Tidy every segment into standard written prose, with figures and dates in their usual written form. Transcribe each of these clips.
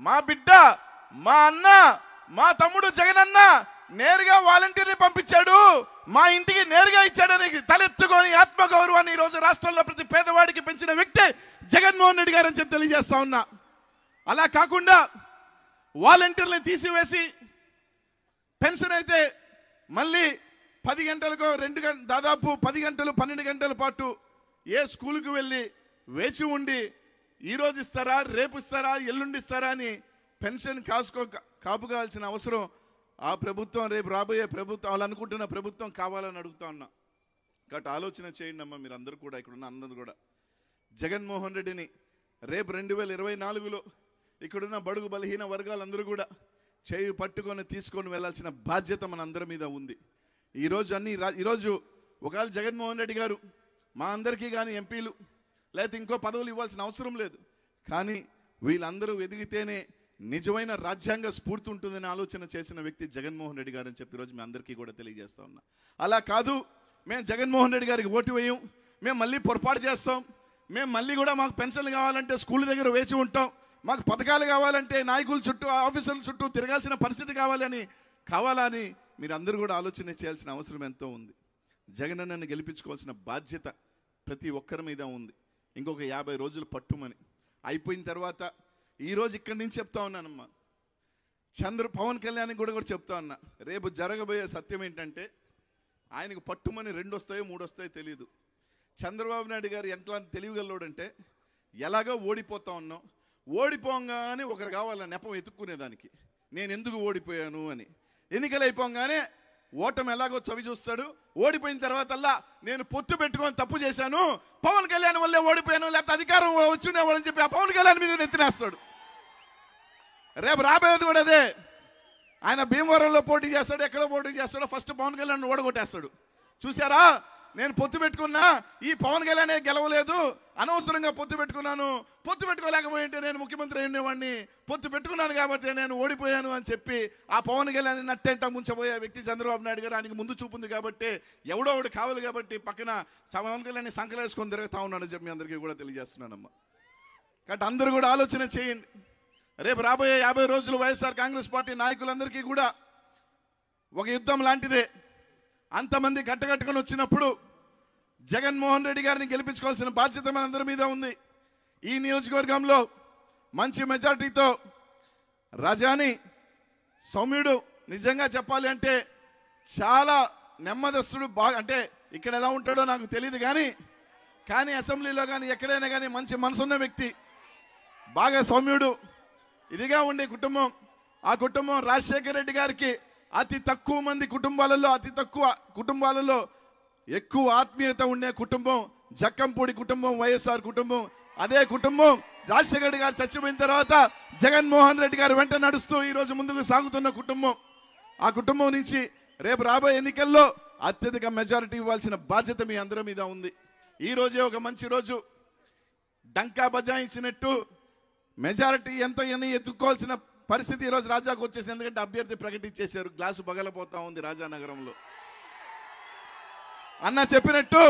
మా బిడ్డ, మా అన్న, మా తమ్ముడు జగనన్న నేరుగా వాలంటీర్ని పంపించాడు, మా ఇంటికి నేరుగా ఇచ్చాడని తలెత్తుకొని ఆత్మగౌరవాన్ని ఈరోజు రాష్ట్రంలో ప్రతి పేదవాడికి పెంచిన వ్యక్తి జగన్మోహన్ రెడ్డి గారు అని చెప్పి తెలియజేస్తా ఉన్నా. అలా కాకుండా వాలంటీర్ని తీసివేసి పెన్షన్ అయితే మళ్ళీ 10 గంటలకు 2 గంటలు దాదాపు 10 గంటలు 12 గంటల పాటు ఏ స్కూల్కి వెళ్ళి వేచి ఉండి ఈరోజు ఇస్తారా, రేపు ఇస్తారా, ఎల్లుండి ఇస్తారా అని పెన్షన్ కాపు కావాల్సిన అవసరం ఆ ప్రభుత్వం, రేపు రాబోయే ప్రభుత్వం, వాళ్ళు అనుకుంటున్న ప్రభుత్వం కావాలని అడుగుతా ఉన్నా. కాబట్టి ఆలోచన చేయండి అమ్మా, మీరు అందరూ కూడా, ఇక్కడున్న అందరూ కూడా. జగన్మోహన్ రెడ్డిని రేపు 2024లో ఇక్కడున్న బడుగు బలహీన వర్గాలందరూ కూడా చేయి పట్టుకొని తీసుకొని వెళ్ళాల్సిన బాధ్యత మన అందరి మీద ఉంది. ఈరోజు ఒకవేళ జగన్మోహన్ రెడ్డి గారు మా అందరికీ కానీ ఎంపీలు లేకపోతే ఇంకో పదవులు ఇవ్వాల్సిన అవసరం లేదు, కానీ వీళ్ళందరూ ఎదిగితేనే నిజమైన రాజ్యాంగ స్ఫూర్తి ఉంటుందని ఆలోచన చేసిన వ్యక్తి జగన్మోహన్ రెడ్డి గారు అని చెప్పి ఈరోజు మీ అందరికీ కూడా తెలియజేస్తా ఉన్నా. అలా కాదు, మేము జగన్మోహన్ రెడ్డి గారికి ఓటు వేయం, మేము మళ్ళీ పొరపాటు చేస్తాం, మేము మళ్ళీ కూడా మాకు పెన్షన్లు కావాలంటే స్కూల్ దగ్గర వేచి ఉంటాం, మాకు పథకాలు కావాలంటే నాయకుల చుట్టూ, ఆఫీసర్ల చుట్టూ తిరగాల్సిన పరిస్థితి కావాలని మీరు అందరూ కూడా ఆలోచన చేయాల్సిన అవసరం ఎంతో ఉంది. జగనన్నను గెలిపించుకోవాల్సిన బాధ్యత ప్రతి ఒక్కరి మీద ఉంది. ఇంకొక 50 రోజులు పట్టుమని అయిపోయిన తర్వాత ఈరోజు ఇక్కడి నుంచి చెప్తా ఉన్నానమ్మా, పవన్ కళ్యాణ్కి కూడా చెప్తా ఉన్నా, రేపు జరగబోయే సత్యం ఏంటంటే ఆయనకు పట్టుమని 2 వస్తాయో 3 వస్తాయో తెలియదు. చంద్రబాబు నాయుడు గారు ఎట్లా తెలియగలడంటే ఎలాగో ఓడిపోతా ఉన్నాం, ఓడిపోగానే ఒకరు కావాల నెపం ఎత్తుక్కునేదానికి, నేను ఎందుకు ఓడిపోయాను అని. ఎన్నికలు అయిపోగానే ఓటమి ఎలాగో చవి చూస్తాడు, ఓడిపోయిన తర్వాతల్లా నేను పొత్తు పెట్టుకొని తప్పు చేశాను, పవన్ కళ్యాణ్ వల్లే ఓడిపోయాను, లేకపోతే అధికారం వచ్చిండేవాళ్ళని చెప్పి ఆ పవన్ కళ్యాణ్ మీద నెత్తినేస్తాడు. రేపు రాబోయేది కూడా అదే. ఆయన భీమవరంలో పోటీ చేస్తాడు, ఎక్కడో పోటీ చేస్తాడో ఫస్ట్ పవన్ కళ్యాణ్ ఓడగొట్టేస్తాడు. చూసారా, నేను పొత్తు పెట్టుకున్నా, ఈ పవన్ కళ్యాణే గెలవలేదు, అనవసరంగా పొత్తు పెట్టుకున్నాను, పొత్తు పెట్టుకోలేకపోయింటే నేను ముఖ్యమంత్రి అయినవాడిని, పొత్తు పెట్టుకున్నాను కాబట్టి నేను ఓడిపోయాను అని చెప్పి ఆ పవన్ కళ్యాణ్ నట్టేంట ముంచబోయే వ్యక్తి చంద్రబాబు నాయుడు గారు. ఆయనకి ముందు చూపుంది కాబట్టి, ఎవడో ఒకటి కావాలి కాబట్టి పక్కన పవన్ కళ్యాణ్ సంకలేసుకొని తిరుగుతా ఉన్నాడని చెప్పి మీ అందరికీ కూడా తెలియజేస్తున్నానమ్మా. కాబట్టి అందరూ కూడా ఆలోచన చేయండి. రేపు రాబోయే 50 రోజులు వైఎస్ఆర్ కాంగ్రెస్ పార్టీ నాయకులందరికీ కూడా ఒక యుద్ధం లాంటిదే. అంతమంది కట్టకట్టుకొని వచ్చినప్పుడు జగన్మోహన్ రెడ్డి గారిని గెలిపించుకోవాల్సిన బాధ్యత మనందరి మీద ఉంది. ఈ నియోజకవర్గంలో మంచి మెజార్టీతో రాజాని సౌమ్యుడు, నిజంగా చెప్పాలి అంటే చాలా నెమ్మదస్తుడు, బాగా అంటే ఇక్కడ ఎలా ఉంటాడో నాకు తెలియదు కానీ అసెంబ్లీలో కానీ ఎక్కడైనా కానీ మంచి మనసున్న వ్యక్తి, బాగా సౌమ్యుడు, ఇదిగా ఉండే కుటుంబం. ఆ కుటుంబం రాజశేఖర రెడ్డి గారికి అతి తక్కువ మంది కుటుంబాలలో, అతి తక్కువ కుటుంబాలలో ఎక్కువ ఆత్మీయత ఉండే కుటుంబం జక్కంపూడి కుటుంబం, వైఎస్ఆర్ కుటుంబం. అదే కుటుంబం రాజశేఖర రెడ్డి గారు చచ్చిపోయిన తర్వాత జగన్మోహన్ రెడ్డి గారు వెంట నడుస్తూ ఈరోజు ముందుకు సాగుతున్న కుటుంబం. ఆ కుటుంబం నుంచి రేపు రాబోయే ఎన్నికల్లో అత్యధిక మెజారిటీ ఇవ్వాల్సిన బాధ్యత మీ అందరి మీద ఉంది. ఈ రోజే ఒక మంచి రోజు, డంకా బజాయించినట్టు మెజారిటీ ఎంత ఎత్తుకోవాల్సిన పరిస్థితి ఈరోజు రాజాకు వచ్చేసింది. ఎందుకంటే అభ్యర్థి ప్రకటించేశారు, గ్లాసు పగలపోతా ఉంది రాజానగరంలో. అన్న చెప్పినట్టు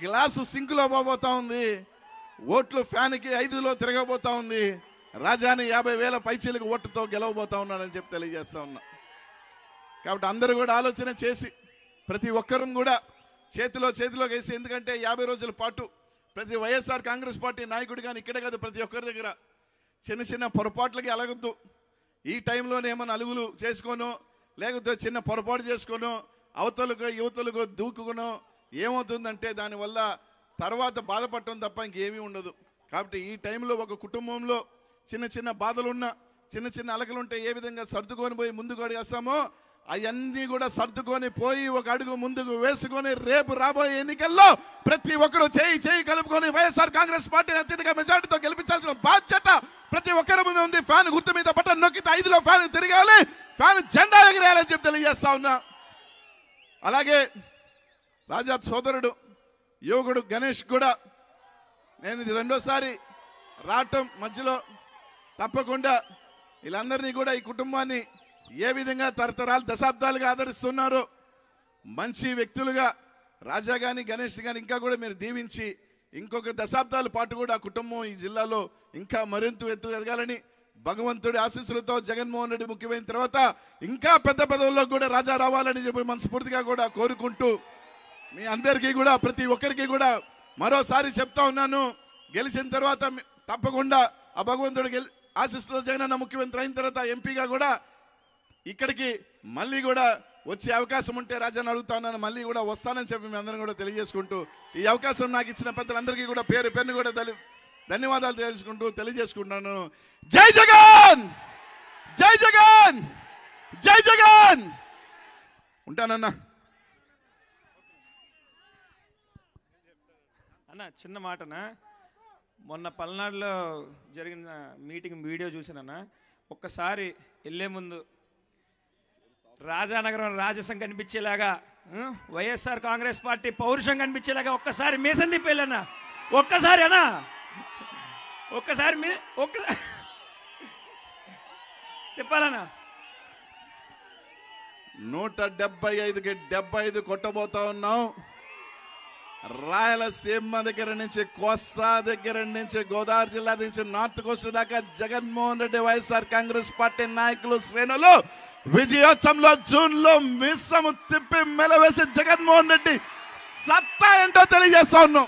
గ్లాసు సింకులో పోతా ఉంది, ఓట్లు ఫ్యాన్కి 5లో తిరగబోతా ఉంది. రాజాని 50,000 పైచీలకు ఓటుతో గెలవబోతా ఉన్నాడని చెప్పి తెలియజేస్తా ఉన్నా. కాబట్టి అందరూ కూడా ఆలోచన చేసి ప్రతి ఒక్కరూ కూడా చేతిలో వేసి, ఎందుకంటే 50 రోజుల పాటు ప్రతి వైఎస్ఆర్ కాంగ్రెస్ పార్టీ నాయకుడు కానీ ఇక్కడే కాదు ప్రతి ఒక్కరి దగ్గర చిన్న పొరపాట్లకి అలగద్దు. ఈ టైంలోనే ఏమన్నా అలుగులు చేసుకోనో లేకపోతే చిన్న పొరపాటు చేసుకోనో అవతలకు యువతలకు దూకునో ఏమవుతుందంటే దానివల్ల తర్వాత బాధపడటం తప్ప ఇంకేమీ ఉండదు. కాబట్టి ఈ టైంలో ఒక కుటుంబంలో చిన్న బాధలున్నా, చిన్న అలకలుంటే ఏ విధంగా సర్దుకొని పోయి ముందుకు అడిగేస్తామో అవన్నీ కూడా సర్దుకొని పోయి ఒక అడుగు ముందుకు వేసుకొని రేపు రాబోయే ఎన్నికల్లో ప్రతి ఒక్కరూ చేయి కలుపుకొని వైఎస్ఆర్ కాంగ్రెస్ పార్టీని అత్యధిక మెజార్టీతో గెలిపించాల్సిన బాధ్యత ప్రతి ఒక్కరి ముందు ఉంది. ఫ్యాన్ గుర్తు మీద బటన్ నొక్కితే 5లో ఫ్యాన్ తిరగాలి, ఫ్యాన్ జెండా ఎగిరేయాలని చెప్పి తెలియజేస్తా ఉన్నా. అలాగే రాజా సోదరుడు యువకుడు గణేష్ కూడా నేను ఇది 2వసారి రావటం, మధ్యలో తప్పకుండా వీళ్ళందరినీ కూడా ఈ కుటుంబాన్ని ఏ విధంగా తరతరాలు దశాబ్దాలుగా ఆదరిస్తున్నారో మంచి వ్యక్తులుగా రాజా కానీ గణేష్ కానీ ఇంకా కూడా మీరు దీవించి ఇంకొక దశాబ్దాల పాటు కూడా ఆ కుటుంబం ఈ జిల్లాలో ఇంకా మరింత ఎదగాలని భగవంతుడి ఆశీస్సులతో జగన్మోహన్ రెడ్డి ముఖ్యమైన తర్వాత ఇంకా పెద్ద పదవుల్లో కూడా రాజా రావాలని చెప్పి మనస్ఫూర్తిగా కూడా కోరుకుంటూ మీ అందరికీ కూడా ప్రతి ఒక్కరికి కూడా మరోసారి చెప్తా ఉన్నాను, గెలిచిన తర్వాత తప్పకుండా ఆ భగవంతుడి ఆశీస్సులతో జగనన్న ముఖ్యమంత్రి అయిన తర్వాత ఎంపీగా కూడా ఇక్కడికి మళ్ళీ కూడా వచ్చే అవకాశం ఉంటే రాజాని అడుగుతా ఉన్నాను, మళ్ళీ కూడా వస్తానని చెప్పి మీ అందరం కూడా తెలియజేసుకుంటూ ఈ అవకాశం నాకు ఇచ్చిన పెద్దలందరికీ కూడా పేరు పేరుని కూడా ధన్యవాదాలు తెలియజేసుకుంటున్నాను. జై జగన్, జై జగన్, జై జగన్. ఉంటానన్నా. అన్న చిన్న మాటనా, మొన్న పల్నాడులో జరిగిన మీటింగ్ వీడియో చూసానన్నా. ఒక్కసారి వెళ్ళే ముందు రాజానగరం రాజసం కనిపించేలాగా, వైఎస్ఆర్ కాంగ్రెస్ పార్టీ పౌరుషం కనిపించేలాగా ఒక్కసారి మీసం తిప్పేళ్ళన్నా. ఒక్కసారి అన్నా, ఒక్కసారి తిప్పాలన్నా. 175కి 75 కొట్టబోతా ఉన్నాం. రాయలసీమ దగ్గర నుంచి కోస్తా దగ్గర నుంచి గోదావరి జిల్లా నుంచి నార్త్ కోస్ట్ దాకా జగన్మోహన్ రెడ్డి వైఎస్ఆర్ కాంగ్రెస్ పార్టీ నాయకులు శ్రేణులు విజయోత్సవంలో జూన్లో మిస్సము తిప్పి మెలవేసి జగన్మోహన్ రెడ్డి సత్తా ఏంటో తెలియజేస్తా ఉన్నాం.